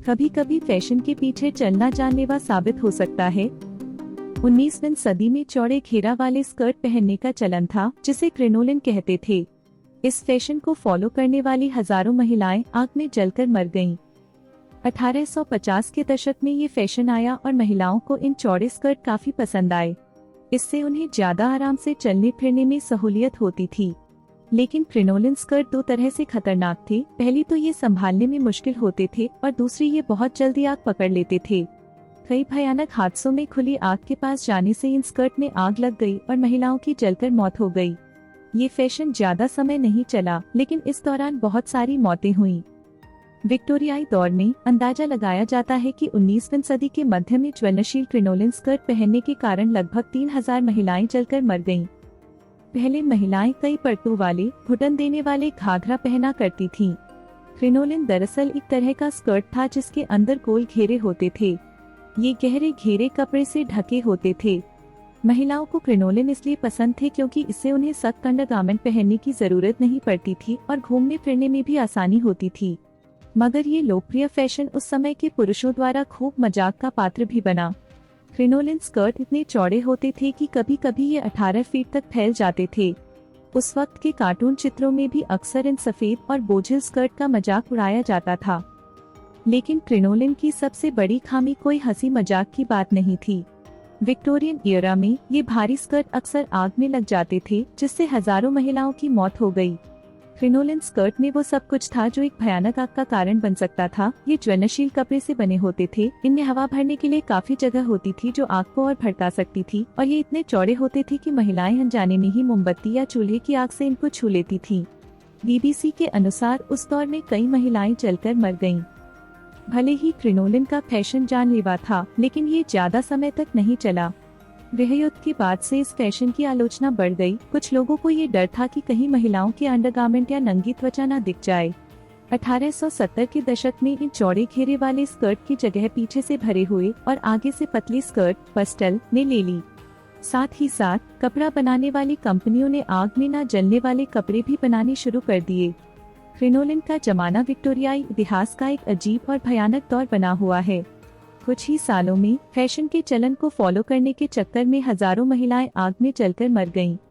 कभी कभी फैशन के पीछे चलना जानलेवा साबित हो सकता है। 19वीं सदी में चौड़े घेरा वाले स्कर्ट पहनने का चलन था, जिसे क्रिनोलिन कहते थे। इस फैशन को फॉलो करने वाली हजारों महिलाएं आग में जलकर मर गईं। 1850 के दशक में ये फैशन आया और महिलाओं को इन चौड़े स्कर्ट काफी पसंद आए। इससे उन्हें ज्यादा आराम से चलने फिरने में सहूलियत होती थी। लेकिन क्रिनोलिन स्कर्ट दो तरह से खतरनाक थे। पहली तो ये संभालने में मुश्किल होते थे और दूसरी ये बहुत जल्दी आग पकड़ लेते थे। कई भयानक हादसों में खुली आग के पास जाने से इन स्कर्ट में आग लग गई और महिलाओं की जलकर मौत हो गई। ये फैशन ज्यादा समय नहीं चला, लेकिन इस दौरान बहुत सारी मौतें हुईं। विक्टोरियाई दौर में अंदाजा लगाया जाता है कि 19वीं सदी के मध्य में ज्वलनशील क्रिनोलिन स्कर्ट पहनने के कारण लगभग 3000 महिलाएं जलकर मर गईं। पहले महिलाएं कई परतों वाले, घुटन देने वाले घाघरा पहना करती थीं। क्रिनोलिन दरअसल एक तरह का स्कर्ट था जिसके अंदर गोल घेरे होते थे। ये गहरे घेरे कपड़े से ढके होते थे। महिलाओं को क्रिनोलिन इसलिए पसंद थे क्योंकि इससे उन्हें सख्त अंडरगारमेंट पहनने की जरूरत नहीं पड़ती थी और घूमने फिरने में भी आसानी होती थी। मगर ये लोकप्रिय फैशन उस समय के पुरुषों द्वारा खूब मजाक का पात्र भी बना। क्रिनोलिन स्कर्ट इतने चौड़े होते थे कि कभी कभी ये 18 फीट तक फैल जाते थे। उस वक्त के कार्टून चित्रों में भी अक्सर इन सफेद और बोझिल स्कर्ट का मजाक उड़ाया जाता था। लेकिन क्रिनोलिन की सबसे बड़ी खामी कोई हंसी मजाक की बात नहीं थी। विक्टोरियन एरा में ये भारी स्कर्ट अक्सर आग में लग जाते थे, जिससे हजारों महिलाओं की मौत हो गई। क्रिनोलिन स्कर्ट में वो सब कुछ था जो एक भयानक आग का कारण बन सकता था। ये ज्वलनशील कपड़े से बने होते थे। इनमें हवा भरने के लिए काफी जगह होती थी जो आग को और भड़का सकती थी, और ये इतने चौड़े होते थे कि महिलाएं अनजाने में ही मोमबत्ती या चूल्हे की आग से इनको छू लेती थी। BBC के अनुसार उस दौर में कई महिलाएं जलकर मर गयीं। भले ही क्रिनोलिन का फैशन जानलेवा था, लेकिन ये ज्यादा समय तक नहीं चला। गृहयुद्ध के बाद से इस फैशन की आलोचना बढ़ गई। कुछ लोगों को ये डर था कि कहीं महिलाओं के अंडरगारमेंट या नंगी त्वचा न दिख जाए। 1870 के दशक में इन चौड़े घेरे वाले स्कर्ट की जगह पीछे से भरे हुए और आगे से पतली स्कर्ट पस्टल ने ले ली। साथ ही साथ कपड़ा बनाने वाली कंपनियों ने आग में न जलने वाले कपड़े भी बनाने शुरू कर दिए। क्रिनोलिन का जमाना विक्टोरियाई इतिहास का एक अजीब और भयानक दौर बना हुआ है। कुछ ही सालों में फैशन के चलन को फॉलो करने के चक्कर में हजारों महिलाएं आग में जलकर मर गईं।